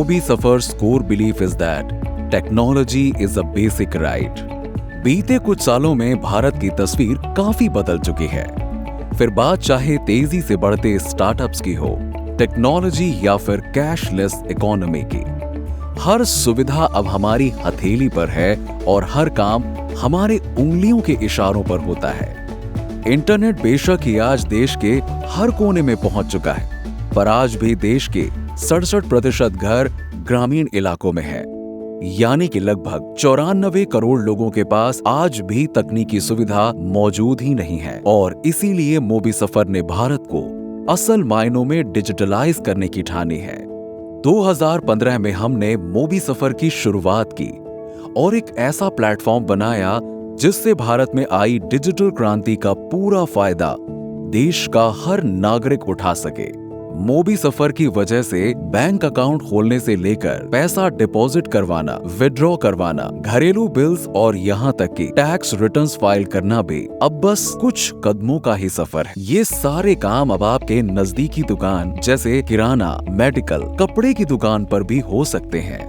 Mobi Safar's core belief is that technology is a basic right. बीते कुछ सालों में भारत की तस्वीर काफी बदल चुकी है। फिर बात चाहे तेजी से बढ़ते स्टार्टअप्स की हो, टेक्नोलॉजी या फिर कैशलेस इकोनॉमी की, हर सुविधा अब हमारी हथेली पर है और हर काम हमारे उंगलियों के इशारों पर होता है। इंटरनेट बेशक ही आज देश के हर कोने में पहुंच चुका है, पर आज भी देश के 67% घर ग्रामीण इलाकों में है, यानी कि लगभग 94 करोड़ लोगों के पास आज भी तकनीकी सुविधा मौजूद ही नहीं है। और इसीलिए मोबी सफर ने भारत को असल मायनों में डिजिटलाइज करने की ठानी है। 2015 में हमने मोबी सफर की शुरुआत की और एक ऐसा प्लेटफॉर्म बनाया जिससे भारत में आई डिजिटल क्रांति का पूरा फायदा देश का हर नागरिक उठा सके। मोबी सफर की वजह से बैंक अकाउंट खोलने से लेकर पैसा डिपॉजिट करवाना, विड्रॉ करवाना, घरेलू बिल्स और यहाँ तक कि टैक्स रिटर्न्स फाइल करना भी अब बस कुछ कदमों का ही सफर है। ये सारे काम अब आपके नजदीकी दुकान जैसे किराना, मेडिकल, कपड़े की दुकान पर भी हो सकते हैं।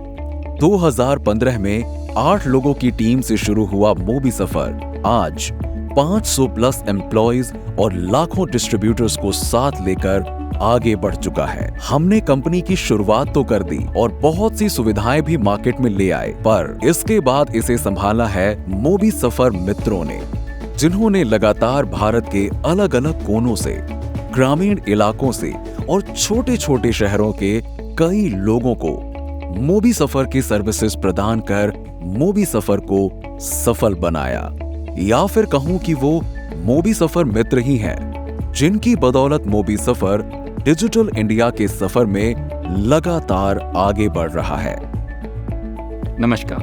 2015 में 8 लोगों की टीम से शुरू हुआ मोबी सफर आज 500 प्लस एम्प्लॉइज और लाखों डिस्ट्रीब्यूटर्स को साथ लेकर आगे बढ़ चुका है। हमने कंपनी की शुरुआत तो कर दी और बहुत सी सुविधाएं भी मार्केट में ले आए, पर इसके बाद इसे संभाला है मोबी सफर मित्रों ने, जिन्होंने लगातार भारत के अलग अलग कोनों से, ग्रामीण इलाकों से और छोटे छोटे शहरों के कई लोगों को मोबी सफर की सर्विसेज प्रदान कर मोबी सफर को सफल बनाया। या फिर कहूं कि वो मोबी सफर मित्र ही हैं, जिनकी बदौलत मोबी सफर डिजिटल इंडिया के सफर में लगातार आगे बढ़ रहा है। नमस्कार,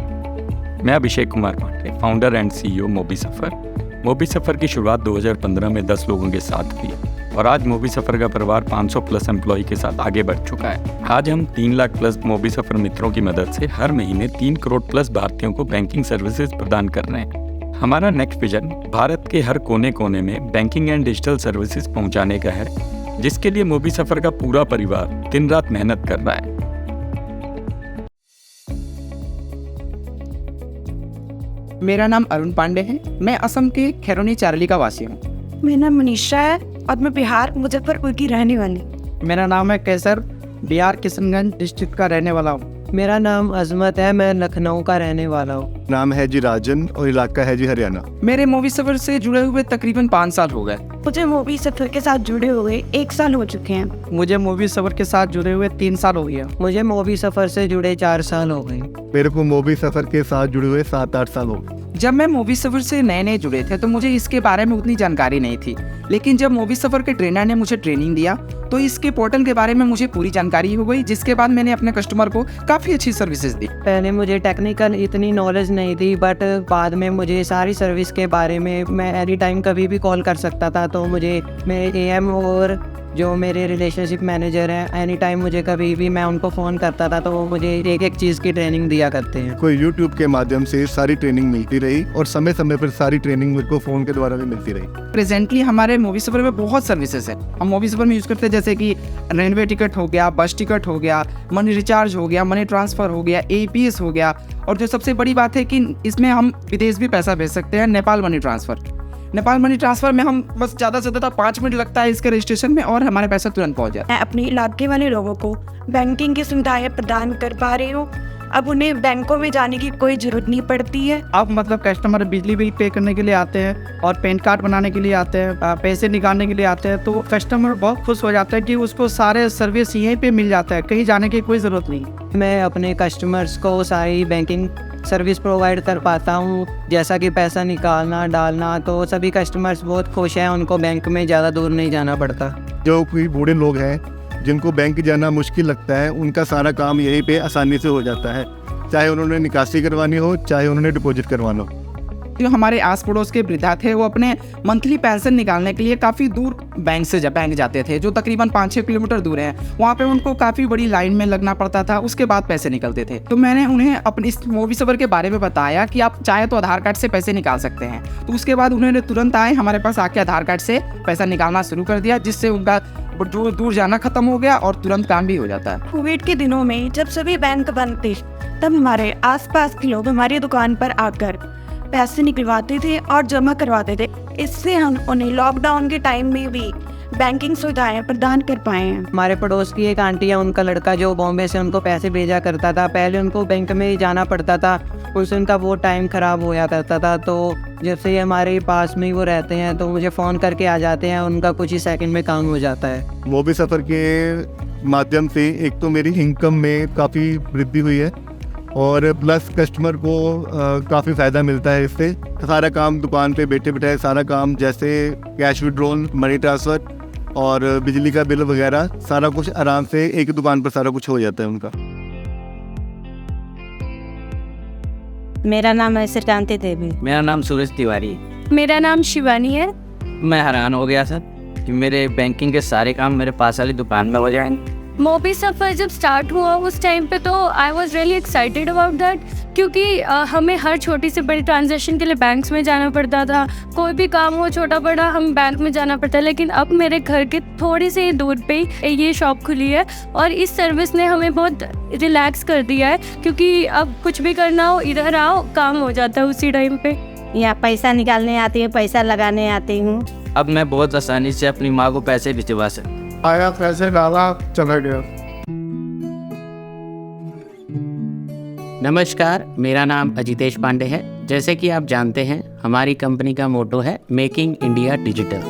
मैं Abhishek Kumar Pandey, founder and CEO Mobi Safar. Mobi Safar की शुरुआत 2015 में 10 लोगों के साथ की और आज मोबी सफर का परिवार 500 प्लस एम्प्लॉय के साथ आगे बढ़ चुका है। आज हम 3 लाख प्लस मोबी सफर मित्रों की मदद से हर महीने 3 करोड़ प्लस भारतीयों को बैंकिंग सर्विसेज प्रदान कर रहे हैं। हमारा नेक्स्ट विजन भारत के हर कोने कोने में बैंकिंग एंड डिजिटल सर्विसेज पहुंचाने का है, जिसके लिए मोबी सफर का पूरा परिवार दिन रात मेहनत कर रहा है। मेरा नाम अरुण पांडे है। मैं असम के खैरोनी चारली का वासी हूँ। मेरा नाम मनीषा है और मैं बिहार मुजफ्फरपुर की रहने वाली। मेरा नाम है कैसर, बिहार किशनगंज डिस्ट्रिक्ट का रहने वाला हूँ। मेरा नाम अजमत है, मैं लखनऊ का रहने वाला हूँ। नाम है जी राजन और इलाका है जी हरियाणा। मेरे मोबी सफर से जुड़े हुए तकरीबन 5 साल हो गए। मुझे मोबी सफर के साथ जुड़े हुए 1 साल हो चुके हैं। मुझे मोबी सफर के साथ जुड़े हुए 3 साल हो गया। मुझे मोबी सफर से जुड़े 4 साल हो गए। मेरे को मोबी सफर के साथ जुड़े हुए 7-8 साल हो गए। जब मैं मोबी सफर से नए जुड़े थे तो मुझे इसके बारे में उतनी जानकारी नहीं थी, लेकिन जब मोबी सफर के ट्रेनर ने मुझे ट्रेनिंग दिया तो इसके पोर्टल के बारे में मुझे पूरी जानकारी हो गई, जिसके बाद मैंने अपने कस्टमर को काफ़ी अच्छी सर्विसेज दी। पहले मुझे टेक्निकल इतनी नॉलेज नहीं थी, बट बाद में मुझे सारी सर्विस के बारे में मैं एनी टाइम कभी भी कॉल कर सकता था। तो मुझे मेरे एएम और जो मेरे रिलेशनशिप मैनेजर हैं, एनी टाइम मुझे कभी भी मैं उनको फ़ोन करता था तो वो मुझे एक एक चीज़ की ट्रेनिंग दिया करते हैं। कोई यूट्यूब के माध्यम से सारी ट्रेनिंग मिलती रही और समय समय पर सारी ट्रेनिंग मेरे को फ़ोन के द्वारा भी मिलती रही। प्रेजेंटली हमारे मोबी सफर में बहुत सर्विसेज है। हम मोबी सफर में यूज़ करते हैं जैसे कि रेलवे टिकट हो गया, बस टिकट हो गया, मनी रिचार्ज हो गया, मनी ट्रांसफ़र हो गया, एपीएस हो गया, और जो सबसे बड़ी बात है कि इसमें हम विदेश भी पैसा भेज सकते हैं। नेपाल मनी ट्रांसफ़र में हम बस ज़्यादा से ज़्यादा 5 मिनट लगता है इसके रजिस्ट्रेशन में और हमारे पैसा तुरंत पहुंच जाता है। मैं अपने इलाके वाले लोगों को बैंकिंग की सुविधाएं प्रदान कर पा रही हूँ। अब उन्हें बैंकों में जाने की कोई जरूरत नहीं पड़ती है। अब मतलब कस्टमर बिजली बिल पे करने के लिए आते हैं और पैन कार्ड बनाने के लिए आते हैं, पैसे निकालने के लिए आते हैं, तो कस्टमर बहुत खुश हो जाता है कि उसको सारे सर्विस यहीं पे मिल जाता है, कहीं जाने की कोई ज़रूरत नहीं। मैं अपने कस्टमर्स को सारी बैंकिंग सर्विस प्रोवाइड कर पाता हूँ, जैसा कि पैसा निकालना, डालना, तो सभी कस्टमर्स बहुत खुश हैं। उनको बैंक में ज़्यादा दूर नहीं जाना पड़ता। जो कोई बूढ़े लोग हैं जिनको बैंक जाना मुश्किल लगता है, उनका सारा काम यहीं पे आसानी से हो जाता है, चाहे उन्होंने निकासी करवानी हो, चाहे उन्होंने डिपॉजिट करवाना हो। जो हमारे आस पड़ोस के वृद्धा थे वो अपने मंथली पेंशन निकालने के लिए काफ़ी दूर बैंक जाते थे, जो तकरीबन 5-6 किलोमीटर दूर है। वहाँ पे उनको काफ़ी बड़ी लाइन में लगना पड़ता था, उसके बाद पैसे निकलते थे। तो मैंने उन्हें अपने इस मोबी सफर के बारे में बताया कि आप चाहे तो आधार कार्ड से पैसे निकाल सकते हैं। तो उसके बाद उन्होंने तुरंत आए हमारे पास आके आधार कार्ड से पैसा निकालना शुरू कर दिया, जिससे उनका जो दूर जाना खत्म हो गया और तुरंत काम भी हो जाता है। कोविड के दिनों में जब सभी बैंक बंद थे, तब हमारे आसपास के लोग हमारी दुकान पर आकर पैसे निकलवाते थे और जमा करवाते थे। इससे हम उन्हें लॉकडाउन के टाइम में भी बैंकिंग सुविधाएं प्रदान कर पाए हैं। हमारे पड़ोस की एक आंटी है, उनका लड़का जो बॉम्बे से उनको पैसे भेजा करता था, पहले उनको बैंक में ही जाना पड़ता था, उससे उनका वो टाइम ख़राब हो जाता था। तो जब से ये हमारे पास में ही वो रहते हैं तो मुझे फ़ोन करके आ जाते हैं, उनका कुछ ही सेकंड में काम हो जाता है। मोबी सफ़र के माध्यम से एक तो मेरी इनकम में काफ़ी वृद्धि हुई है और प्लस कस्टमर को काफ़ी फ़ायदा मिलता है इससे। सारा काम दुकान पे बैठे बैठे सारा काम, जैसे कैश विड्रॉल, मनी ट्रांसफ़र और बिजली का बिल वगैरह, सारा कुछ आराम से एक दुकान पर सारा कुछ हो जाता है उनका। मेरा नाम है श्रीकांति देवी। मेरा नाम सूरज तिवारी। मेरा नाम शिवानी है। मैं हैरान हो गया सर कि मेरे बैंकिंग के सारे काम मेरे पास वाली दुकान में हो जाएंगे। मोबी सफ़र जब स्टार्ट हुआ उस टाइम पे तो I was really excited about that, क्योंकि हमें हर छोटी से बड़ी ट्रांजैक्शन के लिए बैंक्स में जाना पड़ता था। कोई भी काम हो छोटा बड़ा हम बैंक में जाना पड़ता है, लेकिन अब मेरे घर के थोड़ी सी दूर पे ये शॉप खुली है और इस सर्विस ने हमें बहुत रिलैक्स कर दिया है, क्योंकि अब कुछ भी करना हो इधर आओ, काम हो जाता है उसी टाइम पे। यहाँ पैसा निकालने आती है, पैसा लगाने आती हूँ। अब मैं बहुत आसानी से अपनी माँ को पैसे भिजवा सकता। आया, पैसे डाला, चला गया। नमस्कार, मेरा नाम अजितेश पांडे है। जैसे कि आप जानते हैं, हमारी कंपनी का मोटो है मेकिंग इंडिया डिजिटल,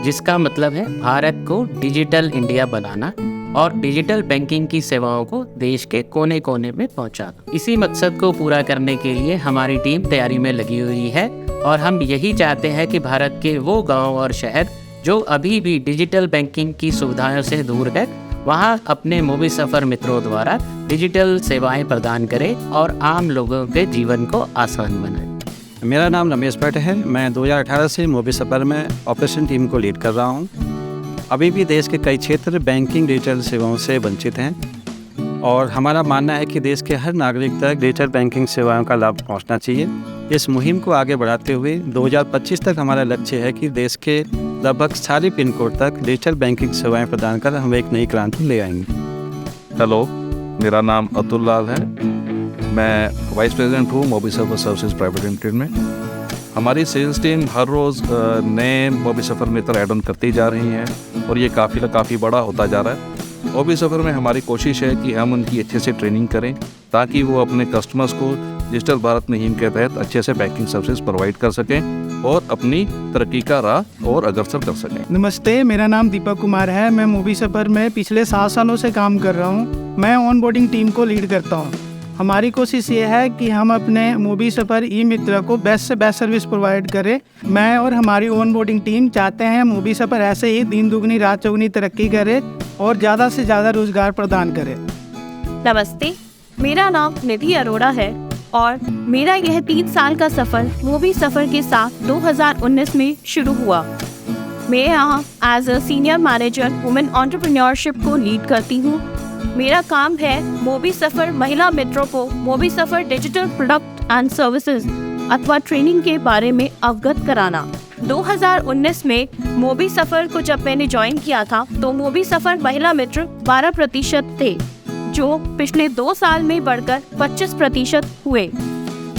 जिसका मतलब है भारत को डिजिटल इंडिया बनाना और डिजिटल बैंकिंग की सेवाओं को देश के कोने कोने में पहुंचाना। इसी मकसद को पूरा करने के लिए हमारी टीम तैयारी में लगी हुई है और हम यही चाहते हैं कि भारत के वो गांव और शहर जो अभी भी डिजिटल बैंकिंग की सुविधाओं से दूर है, वहाँ अपने मोबी सफ़र मित्रों द्वारा डिजिटल सेवाएं प्रदान करें और आम लोगों के जीवन को आसान बनाएं। मेरा नाम रमेश भट्ट है। मैं 2018 से मोबी सफ़र में ऑपरेशन टीम को लीड कर रहा हूँ। अभी भी देश के कई क्षेत्र बैंकिंग डिजिटल सेवाओं से वंचित हैं और हमारा मानना है कि देश के हर नागरिक तक डिजिटल बैंकिंग सेवाओं का लाभ पहुँचना चाहिए। इस मुहिम को आगे बढ़ाते हुए 2025 तक हमारा लक्ष्य है कि देश के लगभग सारे पिन कोड तक डिजिटल बैंकिंग सेवाएं प्रदान कर हम एक नई क्रांति ले आएंगे। हेलो, मेरा नाम अतुल लाल है। मैं वाइस प्रेसिडेंट हूँ मोबी सफ़र सर्विसेज प्राइवेट लिमिटेड में। हमारी सेल्स टीम हर रोज़ नए मोबी सफ़र मित्र ऐड ऑन करती जा रही हैं और ये काफ़ी बड़ा होता जा रहा है। मोबी सफ़र में हमारी कोशिश है कि हम उनकी अच्छे से ट्रेनिंग करें ताकि वो अपने कस्टमर्स को डिजिटल भारत मुहिम के तहत अच्छे से बैंकिंग सर्विसेज प्रोवाइड कर सकें और अपनी तरक्की का राह और अग्रसर कर सकें। नमस्ते, मेरा नाम दीपक कुमार है। मैं मोबी सफ़र में पिछले 7 सालों से काम कर रहा हूँ। मैं ऑन बोर्डिंग टीम को लीड करता हूँ। हमारी कोशिश ये है कि हम अपने मोबी सफ़र ई मित्र को बेस्ट से बेस्ट सर्विस प्रोवाइड करें। मैं और हमारी ऑन बोर्डिंग टीम चाहते हैं मोबी सफ़र ऐसे ही दिन दुगनी रात चौगुनी तरक्की करे और ज़्यादा से ज़्यादा रोजगार प्रदान करे। नमस्ते, मेरा नाम निधि अरोड़ा है और मेरा यह 3 साल का सफ़र मोबी सफ़र के साथ 2019 में शुरू हुआ। मैं यहाँ as a senior manager women entrepreneurship को लीड करती हूँ। मेरा काम है मोबी सफ़र महिला मित्रों को मोबी सफ़र डिजिटल प्रोडक्ट एंड सर्विसेज अथवा ट्रेनिंग के बारे में अवगत कराना। 2019 में मोबी सफ़र को जब मैंने ज्वाइन किया था तो मोबी सफ़र महिला मित्र 12% थे, जो पिछले 2 साल में बढ़कर 25% हुए।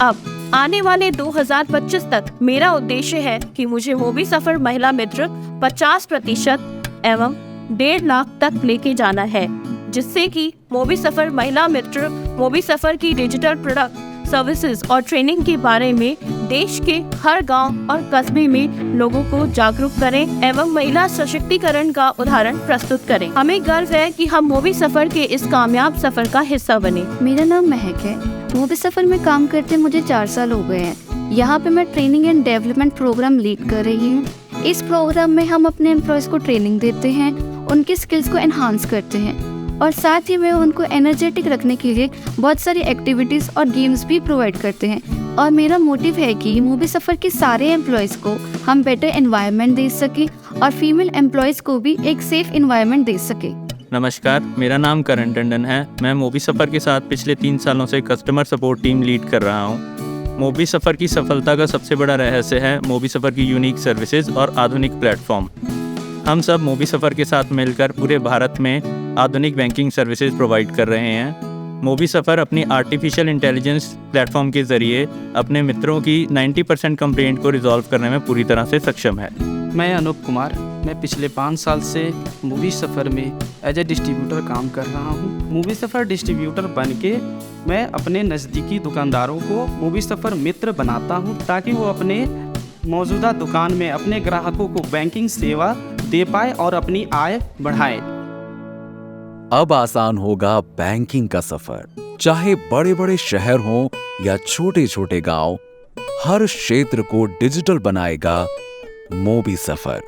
अब आने वाले 2025 तक मेरा उद्देश्य है कि मुझे मोबी सफ़र महिला मित्र 50% एवं 1.5 लाख तक लेके जाना है, जिससे कि मोबी सफ़र महिला मित्र मोबी सफ़र की डिजिटल प्रोडक्ट सर्विसेज और ट्रेनिंग के बारे में देश के हर गांव और कस्बे में लोगों को जागरूक करें एवं महिला सशक्तिकरण का उदाहरण प्रस्तुत करें। हमें गर्व है कि हम मोबी सफ़र के इस कामयाब सफ़र का हिस्सा बने। मेरा नाम महक है। मोबी सफ़र में काम करते मुझे 4 साल हो गए हैं। यहाँ पे मैं training and development program lead कर रही हूँ। इस प्रोग्राम में हम अपने एम्प्लॉयज़ को ट्रेनिंग देते हैं, उनके स्किल्स को एनहांस करते हैं और साथ ही में उनको एनर्जेटिक रखने के लिए बहुत सारी एक्टिविटीज़ और गेम्स भी प्रोवाइड करते हैं। और मेरा मोटिव है कि मोबी सफ़र के सारे एम्प्लॉयज़ को हम बेटर एनवायरनमेंट दे सकें और फीमेल एम्प्लॉयज़ को भी एक सेफ़ एनवायरनमेंट दे सकें। नमस्कार, मेरा नाम करण टंडन है। मैं मोबी सफ़र के साथ पिछले 3 सालों से कस्टमर सपोर्ट टीम लीड कर रहा हूँ। मोबी सफ़र की सफलता का सबसे बड़ा रहस्य है मोबी सफ़र की यूनिक सर्विसेज और आधुनिक प्लेटफॉर्म। हम सब मोबी सफ़र के साथ मिलकर पूरे भारत में आधुनिक बैंकिंग सर्विसेज प्रोवाइड कर रहे हैं। मोबी सफ़र अपनी आर्टिफिशियल इंटेलिजेंस प्लेटफॉर्म के ज़रिए अपने मित्रों की 90% कंप्लेंट को रिजॉल्व करने में पूरी तरह से सक्षम है। मैं अनूप कुमार, मैं पिछले 5 साल से मोबी सफ़र में एज ए डिस्ट्रीब्यूटर काम कर रहा हूँ। मोबी सफ़र डिस्ट्रीब्यूटर बन के मैं अपने नज़दीकी दुकानदारों को मोबी सफ़र मित्र बनाता हूँ ताकि वो अपने मौजूदा दुकान में अपने ग्राहकों को बैंकिंग सेवा दे पाए और अपनी आय बढ़ाए। अब आसान होगा बैंकिंग का सफर, चाहे बड़े बड़े शहर हों या छोटे छोटे गांव, हर क्षेत्र को डिजिटल बनाएगा मोबी सफर।